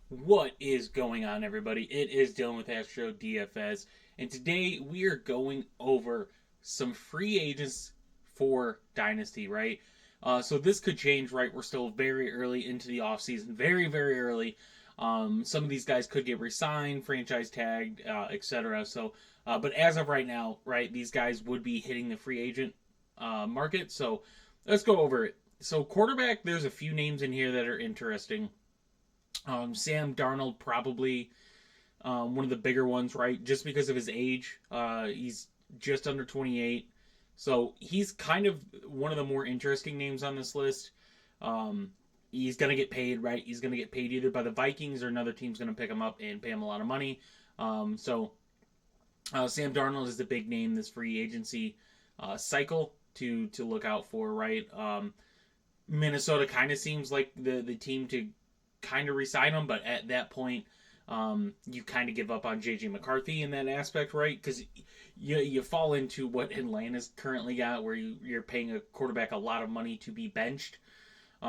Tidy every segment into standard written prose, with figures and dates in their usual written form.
What is going on, everybody? It is Dylan with Astro DFS, and today we are going over some free agents for Dynasty, right? So this could change, right? We're still very early into the offseason, very, very early. Some of these guys could get re-signed, franchise tagged, etc. But as of right now, right, these guys would be hitting the free agent market. So let's go over it. So quarterback, there's a few names in here that are interesting. Sam Darnold probably one of the bigger ones, right? Just because of his age, he's just under 28, so he's kind of one of the more interesting names on this list. He's gonna get paid, right? He's gonna get paid either by the Vikings or another team's gonna pick him up and pay him a lot of money. Sam Darnold is the big name this free agency cycle to look out for, right? Minnesota kind of seems like the team to kind of resign him, but at that point, you kind of give up on JJ McCarthy in that aspect, right? Because you fall into what Atlanta's currently got, where you're paying a quarterback a lot of money to be benched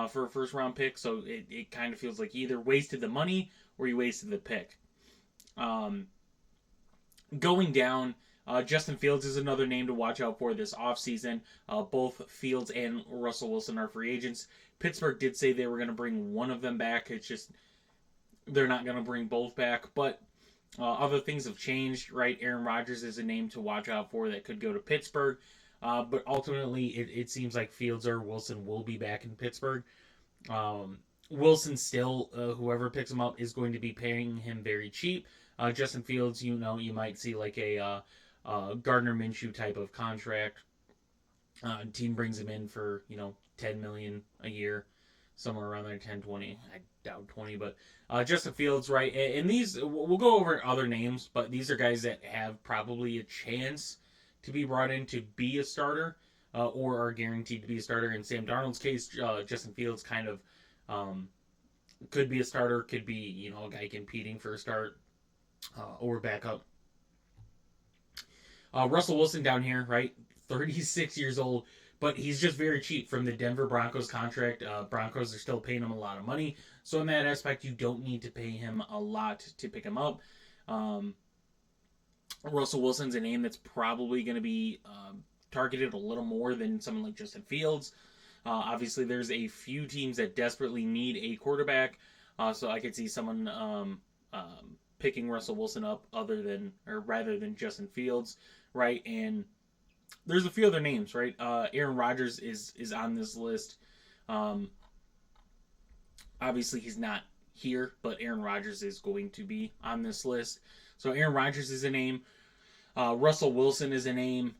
for a first round pick. So it kind of feels like you either wasted the money or you wasted the pick. Um, Going down, Justin Fields is another name to watch out for this offseason. Both Fields and Russell Wilson are free agents. Pittsburgh did say they were going to bring one of them back. It's just they're not going to bring both back. But other things have changed, right? Aaron Rodgers is a name to watch out for that could go to Pittsburgh. But ultimately, it seems like Fields or Wilson will be back in Pittsburgh. Wilson still, whoever picks him up is going to be paying him very cheap. Justin Fields, you might see like a Gardner Minshew type of contract. Team brings him in for 10 million a year, somewhere around there, 10, 20. I doubt 20, but Justin Fields, right? And these we'll go over other names, but these are guys that have probably a chance to be brought in to be a starter, or are guaranteed to be a starter. In Sam Darnold's case, Justin Fields kind of could be a starter, could be a guy competing for a start or backup. Russell Wilson down here, right? 36 years old, but he's just very cheap from the Denver Broncos contract. Broncos are still paying him a lot of money, so in that aspect, you don't need to pay him a lot to pick him up. Um, Russell Wilson's a name that's probably going to be targeted a little more than someone like Justin Fields. Obviously, there's a few teams that desperately need a quarterback, so I could see someone picking Russell Wilson up rather than Justin Fields, right? And there's a few other names, right? Aaron Rodgers is on this list. Um, Obviously, he's not here, but Aaron Rodgers is going to be on this list. So Aaron Rodgers is a name. Russell Wilson is a name.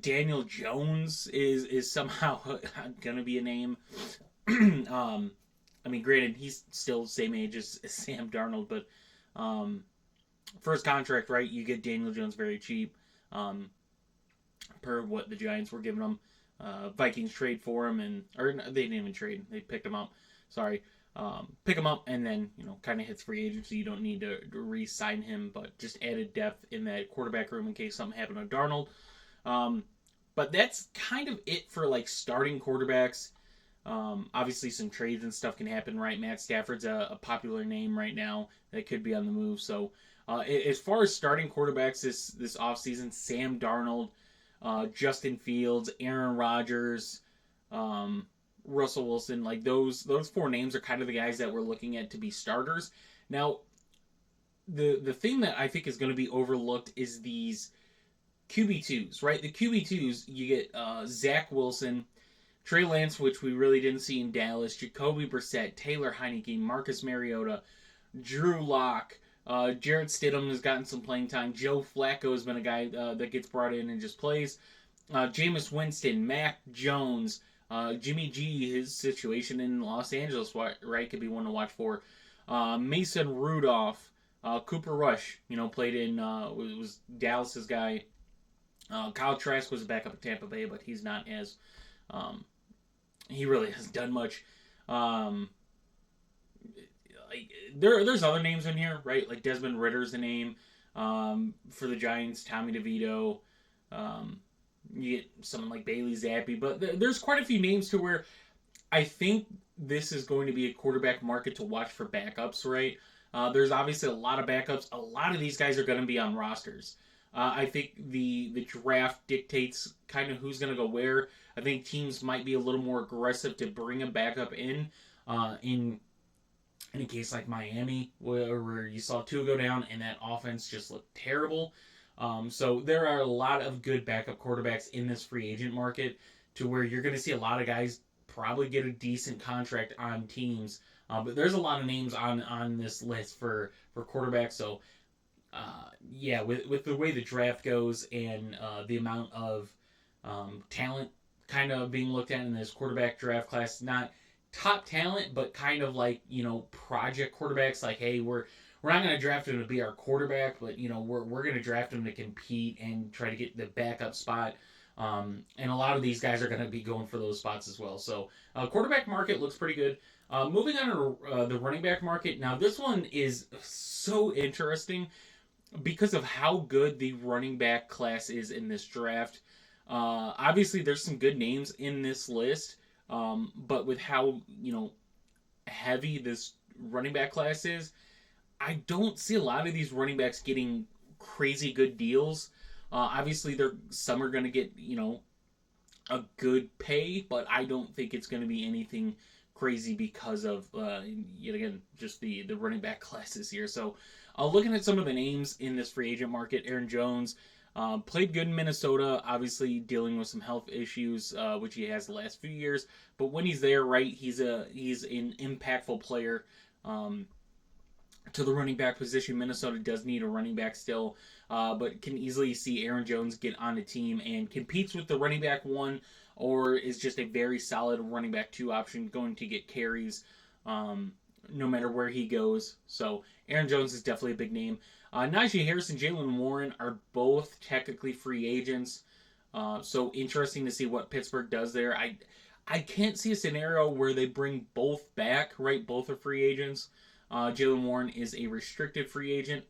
Daniel Jones is somehow going to be a name. I mean, granted, he's still the same age as Sam Darnold, but for his contract, right, you get Daniel Jones very cheap, per what the Giants were giving him. Vikings trade for him, or they didn't even trade; they picked him up. Sorry, pick him up, and then kind of hits free agency. You don't need to re-sign him, but just added depth in that quarterback room in case something happened to Darnold. But that's kind of it for like starting quarterbacks. Obviously, some trades and stuff can happen, right? Matt Stafford's a popular name right now that could be on the move. So, as far as starting quarterbacks this offseason, Sam Darnold, Justin Fields, Aaron Rodgers, Russell Wilson, like those four names are kind of the guys that we're looking at to be starters. Now, the thing that I think is going to be overlooked is these QB2s, right? The QB2s, you get Zach Wilson, Trey Lance, which we really didn't see in Dallas, Jacoby Brissett, Taylor Heineke, Marcus Mariota, Drew Lock, Jarrett Stidham has gotten some playing time. Joe Flacco has been a guy that gets brought in and just plays. Jameis Winston, Mac Jones, Jimmy G, his situation in Los Angeles, right, could be one to watch for. Mason Rudolph, Cooper Rush, played in, was Dallas's guy. Kyle Trask was a backup at Tampa Bay, but he's not as he really hasn't done much. There's other names in here, right? Like Desmond Ritter's a name for the Giants. Tommy DeVito. You get someone like Bailey Zappi, but there's quite a few names to where I think this is going to be a quarterback market to watch for backups, right? There's obviously a lot of backups. A lot of these guys are going to be on rosters. I think the draft dictates kind of who's going to go where. I think teams might be a little more aggressive to bring a backup in a case like Miami, where you saw Tua go down and that offense just looked terrible. So there are a lot of good backup quarterbacks in this free agent market to where you're going to see a lot of guys probably get a decent contract on teams. But there's a lot of names on this list for quarterbacks. So yeah, with the way the draft goes and the amount of talent kind of being looked at in this quarterback draft class, not top talent, but kind of like project quarterbacks. Like, hey, we're not going to draft him to be our quarterback, but we're going to draft him to compete and try to get the backup spot. And a lot of these guys are going to be going for those spots as well. So quarterback market looks pretty good. Moving on to the running back market. Now this one is so interesting because of how good the running back class is in this draft. Obviously, there's some good names in this list, but with how heavy this running back class is, I don't see a lot of these running backs getting crazy good deals. Obviously, some are going to get a good pay, but I don't think it's going to be anything crazy because of yet again just the running back classes here. So, looking at some of the names in this free agent market, Aaron Jones played good in Minnesota. Obviously, dealing with some health issues, which he has the last few years. But when he's there, right, he's an impactful player. To the running back position, Minnesota does need a running back still, but can easily see Aaron Jones get on a team and competes with the running back one, or is just a very solid running back two option, going to get carries no matter where he goes. So Aaron Jones is definitely a big name. Najee Harris and Jalen Warren are both technically free agents, so interesting to see what Pittsburgh does there. I can't see a scenario where they bring both back, right? Both are free agents. Jalen Warren is a restricted free agent.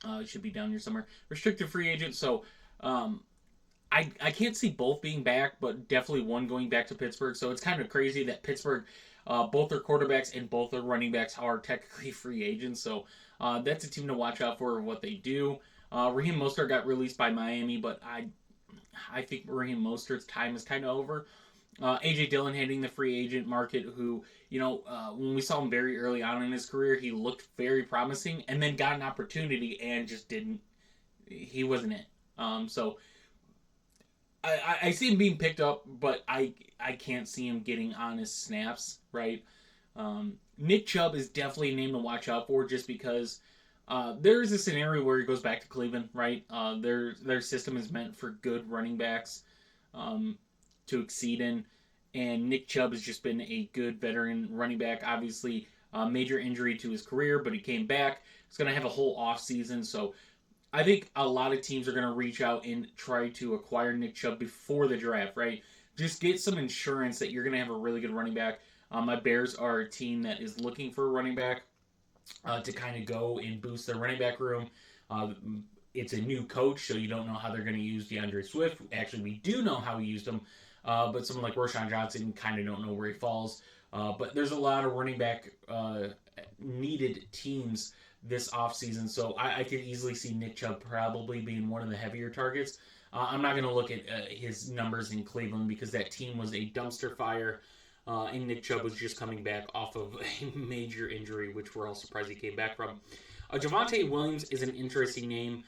It should be down here somewhere. Restricted free agent. So I can't see both being back, but definitely one going back to Pittsburgh. So it's kind of crazy that Pittsburgh, both their quarterbacks and both their running backs are technically free agents. So that's a team to watch out for what they do. Raheem Mostert got released by Miami, but I think Raheem Mostert's time is kind of over. AJ Dillon heading the free agent market, who, when we saw him very early on in his career, he looked very promising and then got an opportunity and just he wasn't it. So I see him being picked up, but I can't see him getting honest snaps, right? Nick Chubb is definitely a name to watch out for just because there is a scenario where he goes back to Cleveland, right? Their system is meant for good running backs. To exceed in, and Nick Chubb has just been a good veteran running back. Obviously, major injury to his career, but he came back. He's going to have a whole off season, so I think a lot of teams are going to reach out and try to acquire Nick Chubb before the draft, right? Just get some insurance that you're going to have a really good running back. My Bears are a team that is looking for a running back to kind of go and boost their running back room. It's a new coach, so you don't know how they're going to use DeAndre Swift. Actually, we do know how he used him. But someone like Roshan Johnson kind of don't know where he falls. But there's a lot of running back needed teams this offseason. So I could easily see Nick Chubb probably being one of the heavier targets. I'm not going to look at his numbers in Cleveland because that team was a dumpster fire. And Nick Chubb was just coming back off of a major injury, which we're all surprised he came back from. Javonte Williams is an interesting name.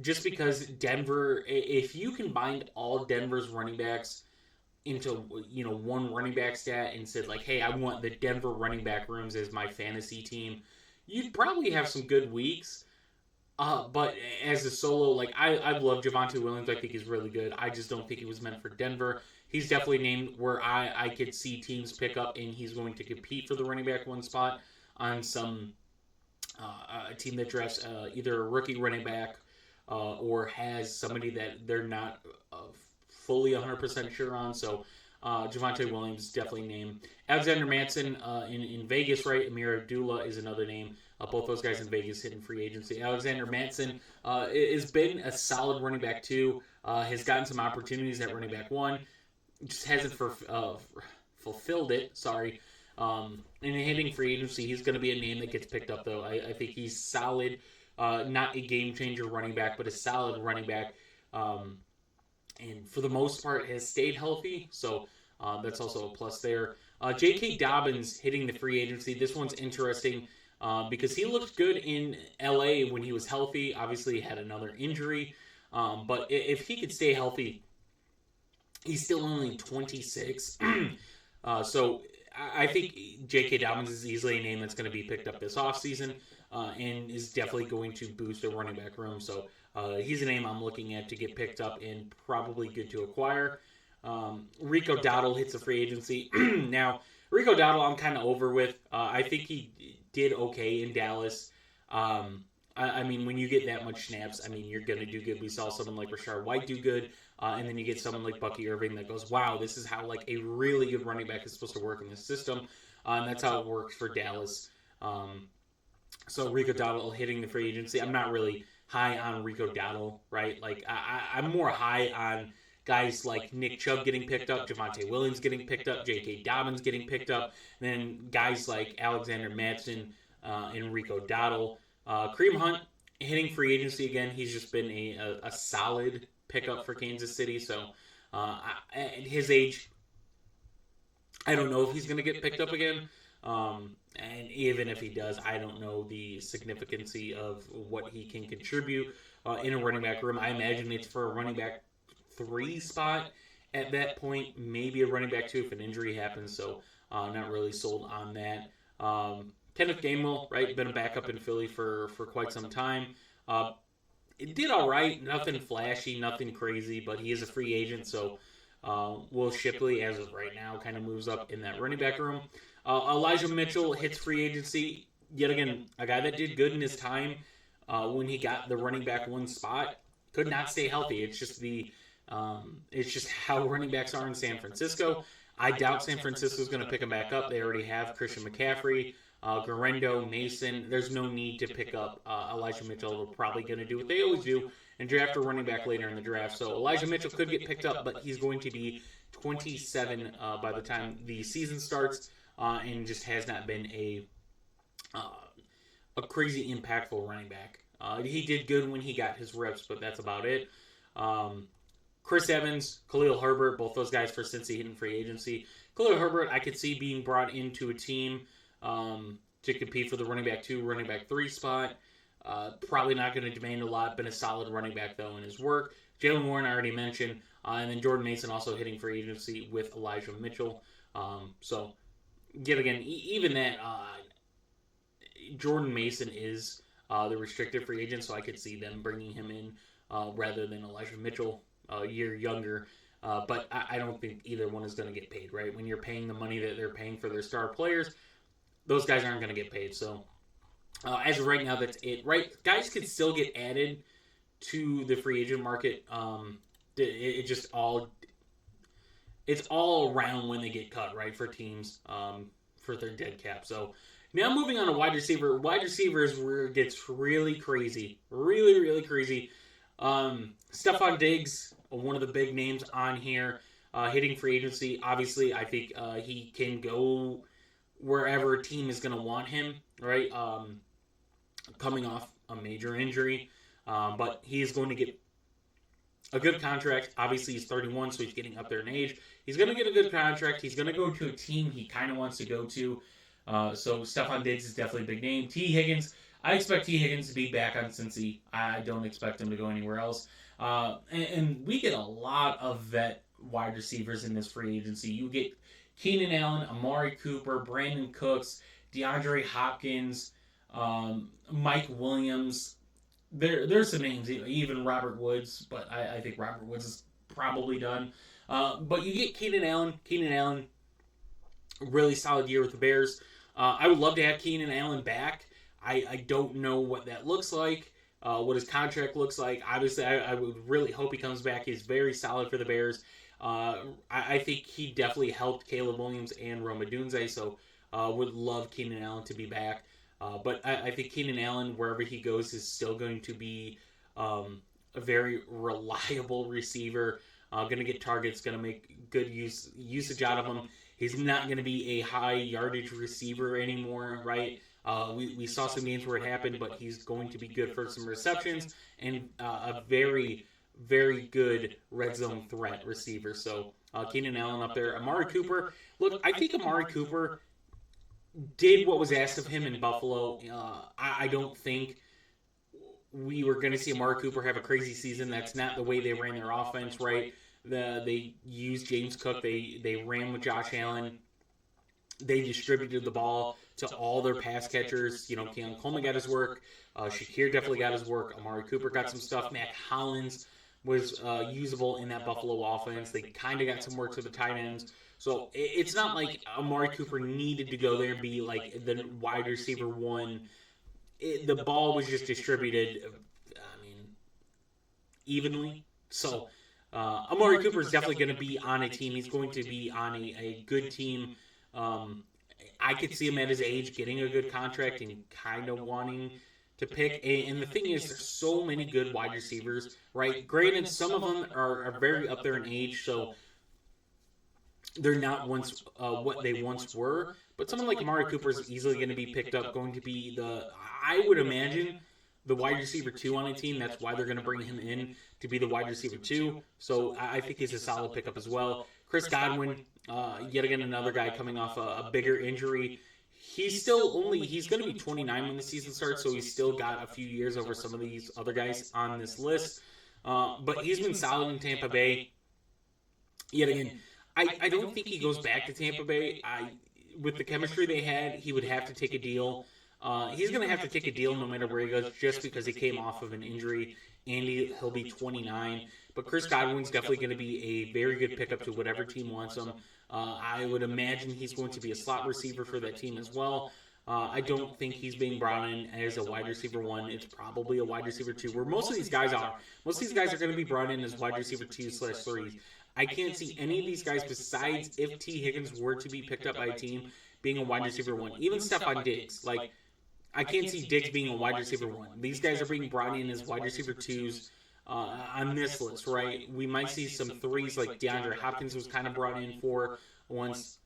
Just because Denver, if you combined all Denver's running backs into one running back stat and said like, hey, I want the Denver running back rooms as my fantasy team, you'd probably have some good weeks. But as a solo, like I love Javonte Williams. I think he's really good. I just don't think he was meant for Denver. He's definitely named where I could see teams pick up, and he's going to compete for the running back one spot on some a team that drafts either a rookie running back. Or has somebody that they're not fully 100% sure on. So Javonte Williams definitely named. Alexander Mattison in Vegas, right? Amir Abdullah is another name. Both those guys in Vegas hitting free agency. Alexander Mattison has been a solid running back too. Has gotten some opportunities at running back one. Just hasn't fulfilled it. Sorry. In hitting free agency, he's going to be a name that gets picked up, though. I think he's solid. Not a game changer running back, but a solid running back. Um, and for the most part, has stayed healthy. So that's also a plus there. J.K. Dobbins hitting the free agency. This one's interesting because he looked good in L.A. when he was healthy. Obviously, he had another injury. But if he could stay healthy, he's still only 26. So I think J.K. Dobbins is easily a name that's going to be picked up this offseason and is definitely going to boost the running back room. So he's a name I'm looking at to get picked up and probably good to acquire. Rico Dowdle hits a free agency. Now, Rico Dowdle I'm kind of over with. I think he did okay in Dallas. I mean, when you get that much snaps, I mean, you're going to do good. We saw someone like Rashard White do good, and then you get someone like Bucky Irving that goes, wow, this is how, like, a really good running back is supposed to work in this system, and that's how it works for Dallas. So Rico Dowdle hitting the free agency, I'm not really high on Rico Dowdle, right? Like, I'm more high on guys like Nick Chubb getting picked up, Javonte Williams getting picked up, J.K. Dobbins getting picked up, and then guys like Alexander Mattison and Rico Dowdle. Kareem Hunt hitting free agency again. He's just been a solid pickup for Kansas City. So at his age, I don't know if he's going to get picked up again. And even if he does, I don't know the significance of what he can contribute in a running back room. I imagine it's for a running back 3 spot at that point, maybe a running back 2 if an injury happens. So not really sold on that. Kenneth Gainwell, right, been a backup in Philly for quite some time. It did all right, nothing flashy, nothing crazy, but he is a free agent, so Will Shipley, as of right now, kind of moves up in that running back room. Elijah Mitchell hits free agency. Yet again, a guy that did good in his time when he got the running back 1 spot. Could not stay healthy. It's just how running backs are in San Francisco. I doubt San Francisco's going to pick him back up. They already have Christian McCaffrey. Garendo, Mason, there's no need to pick up Elijah Mitchell. They're probably going to do what they always do and draft a running back later in the draft. So Elijah Mitchell could get picked up, but he's going to be 27 by the time the season starts and just has not been a crazy impactful running back. He did good when he got his reps, but that's about it. Chris Evans, Khalil Herbert, both those guys for Cincy hitting free agency. Khalil Herbert, I could see being brought into a team to compete for the running back 2, running back 3 spot. Probably not going to demand a lot, been a solid running back, though, in his work. Jalen Warren, I already mentioned. And then Jordan Mason also hitting free agency with Elijah Mitchell. So, yet again, even that, Jordan Mason is the restricted free agent, so I could see them bringing him in rather than Elijah Mitchell a year younger. But I don't think either one is going to get paid, right? When you're paying the money that they're paying for their star players, those guys aren't going to get paid. So as of right now, that's it. Right, guys could still get added to the free agent market. It just it's all around when they get cut, right, for teams for their dead cap. So now moving on to wide receiver. Wide receiver is where it gets really crazy, really crazy. Stephon Diggs, one of the big names on here, hitting free agency. Obviously, I think he can go wherever a team is going to want him, right? Coming off a major injury. But he is going to get a good contract. Obviously, he's 31, so he's getting up there in age. He's going to get a good contract. He's going to go to a team he kind of wants to go to. So Stephon Diggs is definitely a big name. T. Higgins, I expect T. Higgins to be back on Cincy. I don't expect him to go anywhere else. And we get a lot of vet wide receivers in this free agency. You get Keenan Allen, Amari Cooper, Brandon Cooks, DeAndre Hopkins, Mike Williams. There's some names, even Robert Woods, but I think Robert Woods is probably done. But you get Keenan Allen. Keenan Allen, really solid year with the Bears. I would love to have Keenan Allen back. I don't know what that looks like, what his contract looks like. Obviously, I would really hope he comes back. He's very solid for the Bears. I think he definitely helped Caleb Williams and Rome Odunze, so would love Keenan Allen to be back. But I think Keenan Allen, wherever he goes, is still going to be a very reliable receiver. Going to get targets, going to make good usage out of him. He's not going to be a high yardage receiver anymore, right? We saw some games where it happened, but he's going to be good for some receptions and a very, very good red zone threat receiver. So Keenan Allen up there. Amari Cooper. Look, I think Amari Cooper did what was asked of him in Buffalo. I don't think we were going to see Amari Cooper have a crazy season. That's not the way they ran their offense, right? They used James Cook. They ran with Josh Allen. They distributed the ball to all their pass catchers. You know, Keon Coleman got his work. Shakir definitely got his work. Amari Cooper got some stuff. Mac Hollins was usable in that Buffalo offense. They kind of got some work to the tight ends. So it's not like Amari Cooper needed to go there and be like the wide receiver one. The ball was just distributed, evenly. So Amari Cooper is definitely going to be on a team. He's going to be on a good team. I could see him at his age getting a good contract and kind of wanting to pick. And the thing is, there's so many good wide receivers, right? Granted, some of them are very up there in age, so they're not what they once were. But someone like Amari Cooper is easily going to be picked up, going to be I would imagine, the wide receiver 2 on a team. That's why they're going to bring him in to be the wide receiver 2. So I think he's a solid pickup as well. Chris Godwin, yet again another guy coming off a bigger injury. He's going to be 29 when the season starts, so he's still got a few years over some of these other guys on this list. But he's been solid in Tampa Bay. Yet again, I don't think he goes back to Tampa Bay. With the chemistry they had, he would have to take a deal. He's going to have to take a deal no matter where he goes, just because he came off of an injury, and he'll be 29. But Chris Godwin's definitely going to be a very good pickup to whatever team wants him. I would imagine he's going to be a slot receiver for that team as well. I don't think he's being brought in as a wide receiver 1. It's probably a wide receiver 2, where most of these guys are. Most of these guys are going to be brought in as wide receiver 2/3s. I can't see any of these guys, besides if T. Higgins were to be picked up by a team, being a wide receiver 1. Even Stephon Diggs. Like, I can't see Diggs being a wide receiver 1. These guys are being brought in as wide receiver 2s on this list, right? We might see some 3s, like DeAndre Hopkins was kind of brought in for once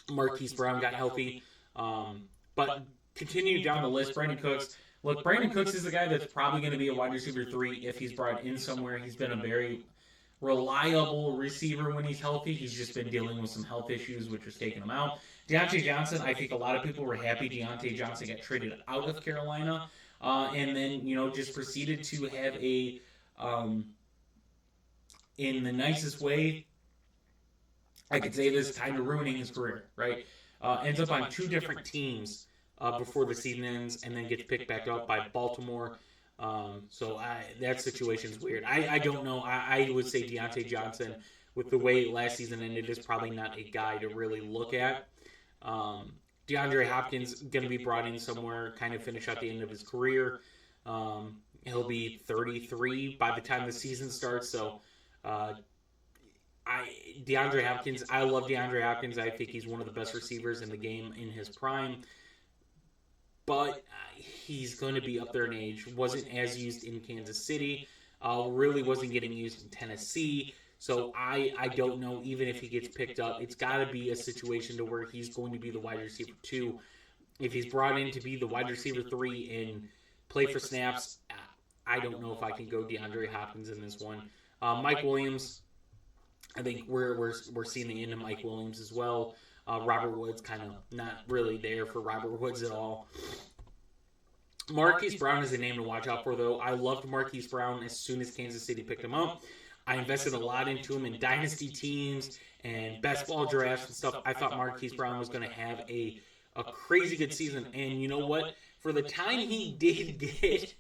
Marquise Brown got healthy. But continue down the list, Brandon Cooks. Look, Brandon Cooks is the guy that's probably going to be a wide receiver 3 if he's brought in somewhere. He's been a very reliable receiver when he's healthy. He's just been dealing with some health issues, which has taken him out. Deontay Johnson, I think a lot of people were happy Deontay Johnson got traded out of Carolina, and then, just proceeded to have in the nicest way I could say this, kind of ruining his career, right? Ends up on 2 different teams before the season ends, and then gets picked back up by Baltimore. So that situation's weird. I don't know. I would say Deontay Johnson, with the way last season ended, is probably not a guy to really look at. DeAndre Hopkins going to be brought in somewhere, kind of finish out the end of his career. He'll be 33 by the time the season starts. So DeAndre Hopkins, I love DeAndre Hopkins. I think he's one of the best receivers in the game in his prime. But he's going to be up there in age. Wasn't as used in Kansas City. Really wasn't getting used in Tennessee. So I don't know, even if he gets picked up, it's got to be a situation to where he's going to be the wide receiver 2. If he's brought in to be the wide receiver 3 and play for snaps, I don't know if I can go DeAndre Hopkins in this one. Mike Williams, I think we're seeing the end of Mike Williams as well. Robert Woods, kind of not really there for Robert Woods at all. Marquise Brown is a name to watch out for, though. I loved Marquise Brown as soon as Kansas City picked him up. I invested a lot into him in dynasty teams and best ball drafts and stuff. I thought Marquise Brown was going to have a crazy good season. And you know what? For the time he did get,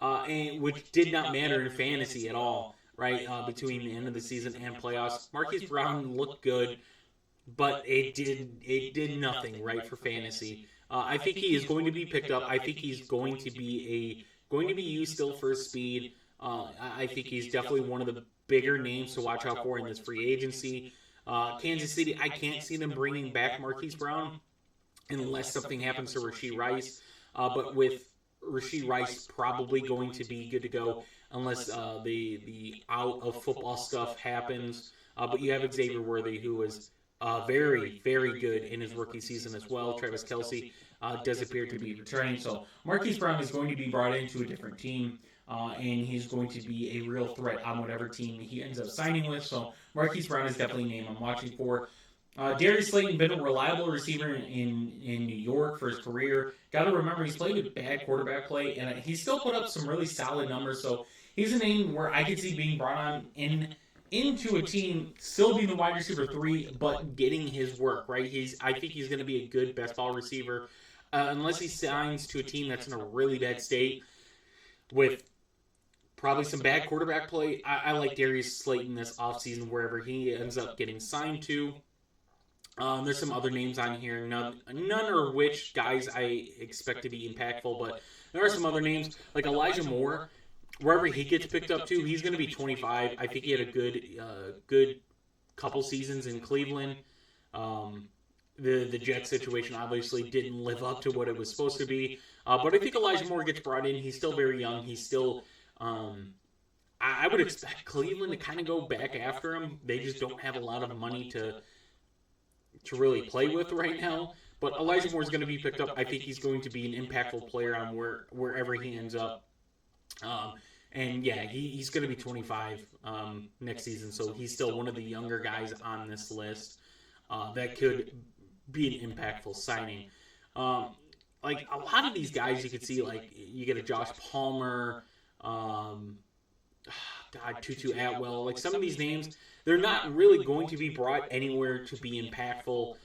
and which did not matter in fantasy at all, right, between the end of the season and playoffs, Marquise Brown looked good, but it did nothing, right, for fantasy. I think he is going to be picked up. I think he's going to be used still for his speed. I think he's definitely one of the bigger names to watch out for in this free agency. Kansas City, I can't see them bringing back Marquise Brown unless something happens to Rashee Rice. But with Rashee Rice probably going to be good to go unless the out of football stuff happens. But you have Xavier Worthy, who is very, very good in his rookie season as well. Travis Kelce does appear to be returning. So Marquise Brown is going to be brought into a different team, and he's going to be a real threat on whatever team he ends up signing with. So Marquise Brown is definitely a name I'm watching for. Darius Slayton been a reliable receiver in New York for his career. Got to remember he's played with bad quarterback play, and he still put up some really solid numbers. So he's a name where I could see being brought on into a team, still being the wide receiver 3, but getting his work right. I think he's going to be a good best ball receiver, unless he signs to a team that's in a really bad state with probably some bad quarterback play. I like Darius Slayton this offseason wherever he ends up getting signed to. There's some other names on here, none are which guys I expect to be impactful, but there are some other names, like Elijah Moore. Wherever he gets picked up to, he's going to be 25. I think he had a good couple seasons in Cleveland. The Jets situation obviously didn't live up to what it was supposed to be, but I think Elijah Moore gets brought in. He's still very young. He's still... I would expect Cleveland to kind of go back after him. They just don't have a lot of money to really play with right now. But Elijah Moore is going to be picked up. I think he's going to be an impactful player on wherever he ends up. And yeah, he's going to be 25 next season, so he's still one of the younger guys on this list that could be an impactful signing. Like a lot of these guys, you could see, like you get a Josh Palmer, Tutu Atwell. Like some of these names, they're not really going to be brought anywhere to be impactful.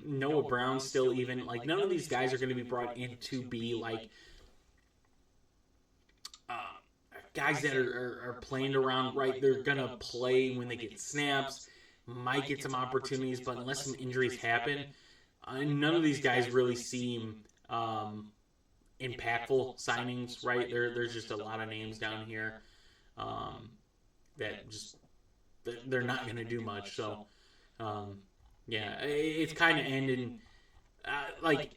Noah Brown still even, like none of these guys are going to be brought in to be like guys that are playing around, right? They're going to play when they get snaps, might get some opportunities, but unless some injuries happen, none of these guys really seem impactful signings, right? There's just a lot of names down here that just they're not going to do much. So, yeah, it's kind of ending. Like,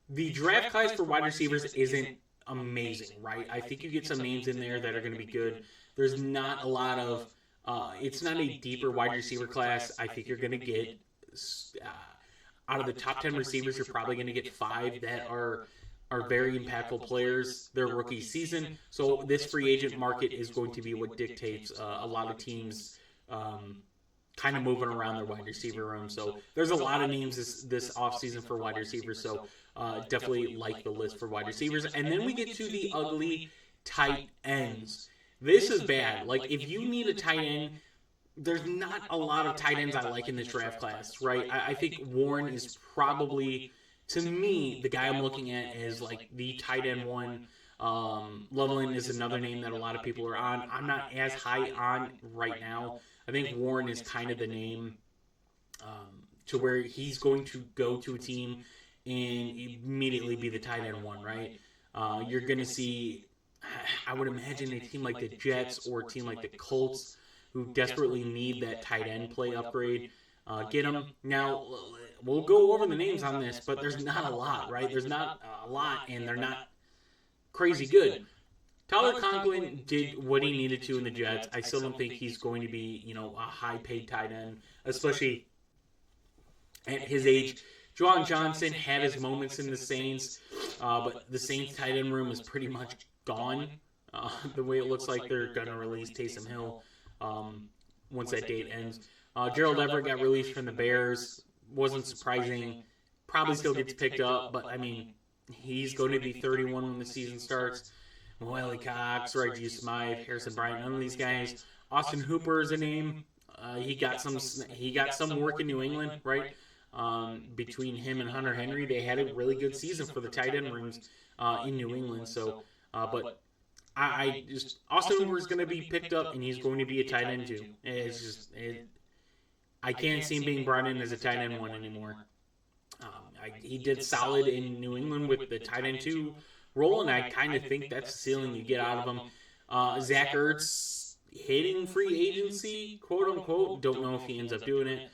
the draft class for wide receivers isn't amazing, right? I think you get some names in there that are going to be good. There's not a lot of, it's not a deeper wide receiver class. I think you're going to get, out of the top 10 receivers, you're probably going to get 5 that are very impactful players their rookie season. So this free agent market is going to be what dictates a lot of teams kind of moving around their wide receiver room. So there's a lot of names this offseason for wide receivers. So definitely like the list for wide receivers. And then we get to the ugly tight ends. This is bad. Like, if you need a tight end, there's not a lot of tight ends I like in this draft class, right? I think Warren is probably, to me, the guy I'm looking at is like the tight end one. Loveland is another name that a lot of people are on. I'm not as high on right now. I think Warren is kind of the name to where he's going to go to a team and immediately be the tight end one, right? You're going to see, I would imagine, a team like the Jets or a team like the Colts who desperately need that tight end play upgrade. Get them. Now, we'll go over the names on this, but there's not a lot, right? There's not a lot, and they're not crazy good. Tyler Conklin did what he needed to in the Jets. I still don't think he's going to be, a high-paid tight end, especially at his age. Juwan Johnson had his moments in the Saints, but the Saints tight end room is pretty much gone. The way it looks like they're going to release Taysom Hill once that date ends. Gerald Everett got released from the Bears. Wasn't surprising. Probably still gets picked up, but, I mean, he's going to be 31 when the season starts. Wiley Cox, Reggie Smythe, Harrison Bryant, none of these guys. Austin Hooper is a name. He got some work in New England, right? Between him and Hunter Henry, they had a really good season for the tight end rooms in New England. So, but I just Austin Hooper is going to be picked up, and he's going to be a tight end too. It's just I can't see him being brought in as a tight end one anymore. He did solid in New England with the tight end 2 role, and I kind of think that's the ceiling you get out of him. Zach Ertz hitting free agency, quote unquote. Don't know if he ends up doing it,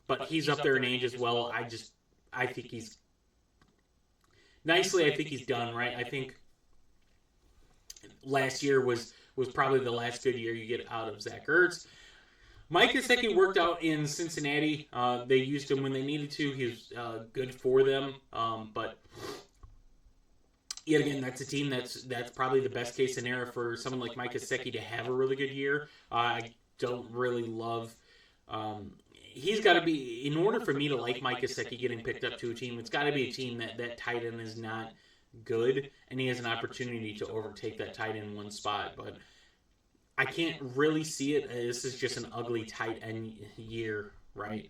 but he's up there in age as well. I think he's nicely. I think he's done, right. I think last year was probably the last good year you get out of Zach Ertz. Mike Gesicki worked out in Cincinnati. They used him when they needed to. He was good for them. But yet again, that's a team that's probably the best case scenario for someone like Mike Gesicki to have a really good year. I don't really love. He's got to be, in order for me to like Mike Gesicki getting picked up to a team, it's got to be a team that tight end is not good, and he has an opportunity to overtake that tight end in one spot. But I can't really see it. This is just an ugly tight end year, right?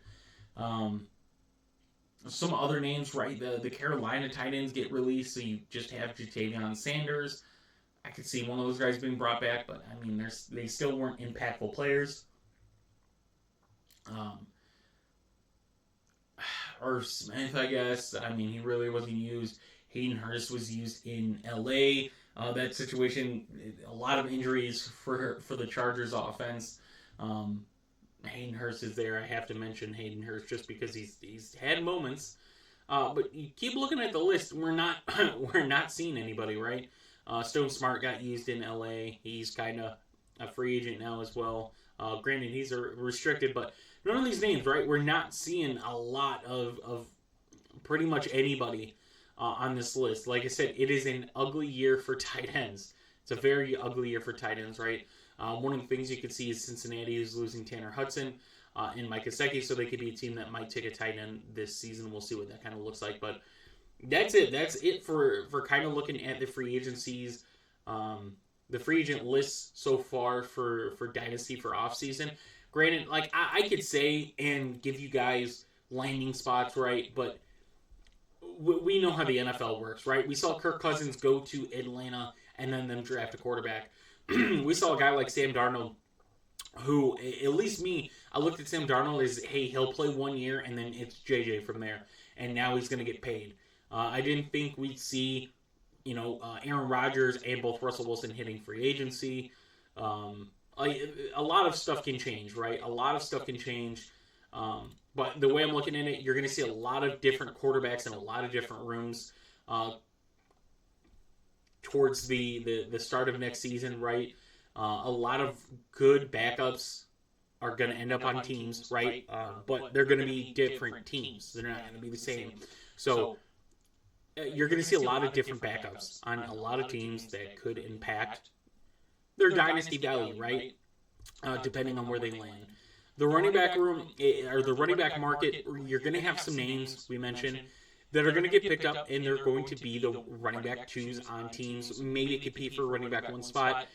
Some other names, right? The Carolina tight ends get released, so you just have Jatavion Sanders. I could see one of those guys being brought back, but I mean, they still weren't impactful players. Irv Smith, I guess. I mean, he really wasn't used. Hayden Hurst was used in LA. That situation, a lot of injuries for the Chargers offense. Hayden Hurst is there. I have to mention Hayden Hurst just because he's had moments. But you keep looking at the list. We're not we're not seeing anybody, right? Stone Smart got used in LA. He's kind of a free agent now as well. Granted, he's restricted, but none of these names, right? We're not seeing a lot of pretty much anybody on this list. Like I said, it is an ugly year for tight ends. It's a very ugly year for tight ends, right? One of the things you could see is Cincinnati is losing Tanner Hudson and Mike Gesicki, so they could be a team that might take a tight end this season. We'll see what that kind of looks like, but that's it. That's it for kind of looking at the free agencies, the free agent lists so far for Dynasty for offseason. Granted, like I could say and give you guys landing spots, right? But we know how the NFL works, right? We saw Kirk Cousins go to Atlanta and then them draft a quarterback. We saw a guy like Sam Darnold, who, at least me, I looked at Sam Darnold as, hey, he'll play 1 year and then it's JJ from there. And now he's going to get paid. I didn't think we'd see, Aaron Rodgers and both Russell Wilson hitting free agency. A lot of stuff can change, right? A lot of stuff can change. But the way I'm looking at it, you're going to see a lot of different quarterbacks in a lot of different rooms towards the start of next season, right? A lot of good backups are going to end up on teams, right? But they're going to be different teams. They're not going to be the same. So you're going to see a lot of different backups on a lot of teams that could impact their dynasty value, right? Depending on where they land. The running back room, or the running back market, you're going to have some names we mentioned that are going to get picked up, and they're going to be the running back twos on teams. Maybe compete for running back one spot.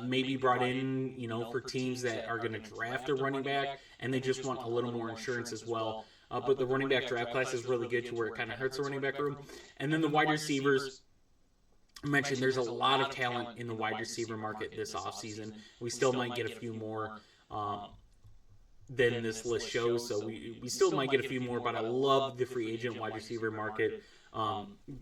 Maybe brought in, for teams that are going to draft a running back, and they just want a little more insurance as well. But the running back draft class is really good to where it kind of hurts the running back room. And then the wide receivers, I mentioned there's a lot of talent in the wide receiver market this offseason. We still might get a few more than this list shows, so we still might get a few more, but I love the free agent wide receiver market.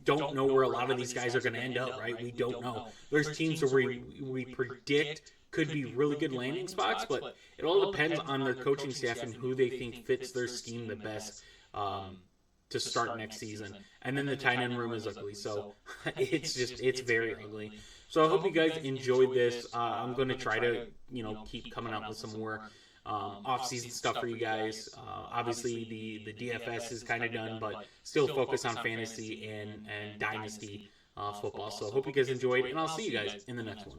Don't know where a lot of these guys are going to end up, right? We don't know. There's teams where we predict could be really good landing spots, but it all depends on their coaching staff and who they think fits their scheme the best to start next season. And then the tight end room is ugly, so it's very ugly. So I hope you guys enjoyed this. I'm going to try to keep coming up with some more off-season stuff for you guys. Obviously, the DFS is kind of done, but still focus on fantasy and dynasty football. So hope you guys enjoyed, and I'll see you guys in the next one.